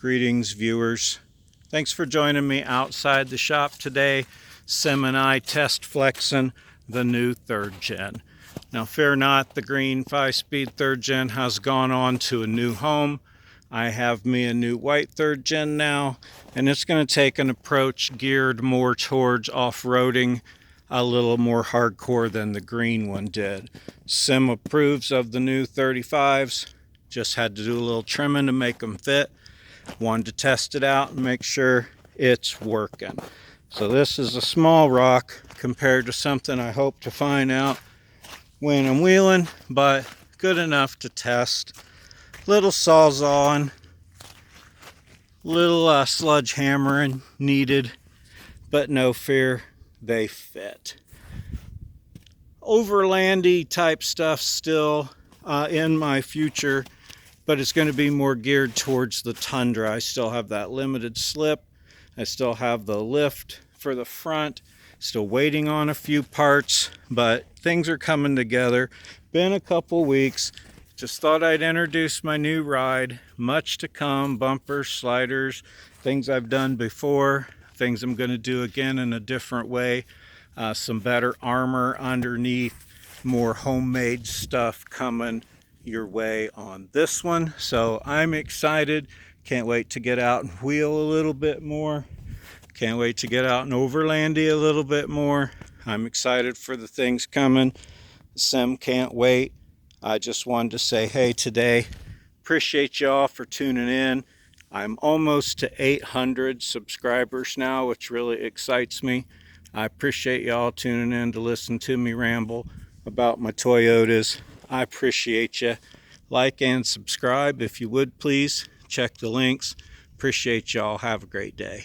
Greetings, viewers. Thanks for joining me outside the shop today. Sim and I test flexing the new 3rd gen. Now, fear not, the green 5-speed 3rd gen has gone on to a new home. I have me a new white 3rd gen now, and it's going to take an approach geared more towards off-roading, a little more hardcore than the green one did. Sim approves of the new 35s. Just had to do a little trimming to make them fit. Wanted to test it out and make sure it's working. So this is a small rock compared to something I hope to find out when I'm wheeling, but good enough to test. Little sawzawing, little sludge hammering needed, but no fear, they fit. Overlandy type stuff still in my future, but it's going to be more geared towards the Tundra. I still have that limited slip. I still have the lift for the front. Still waiting on a few parts, but things are coming together. Been a couple weeks. Just thought I'd introduce my new ride. Much to come, bumpers, sliders, things I've done before, things I'm going to do again in a different way. Some better armor underneath, more homemade stuff coming your way on this one. So I'm excited. Can't wait to get out and wheel a little bit more. Can't wait to get out and overlandy a little bit more. I'm excited for the things coming. Sim can't wait. I just wanted to say hey today. Appreciate y'all for tuning in. I'm almost to 800 subscribers now, which really excites me. I appreciate y'all tuning in to listen to me ramble about my Toyotas. I appreciate you. Like and subscribe if you would, please. Check the links. Appreciate y'all. Have a great day.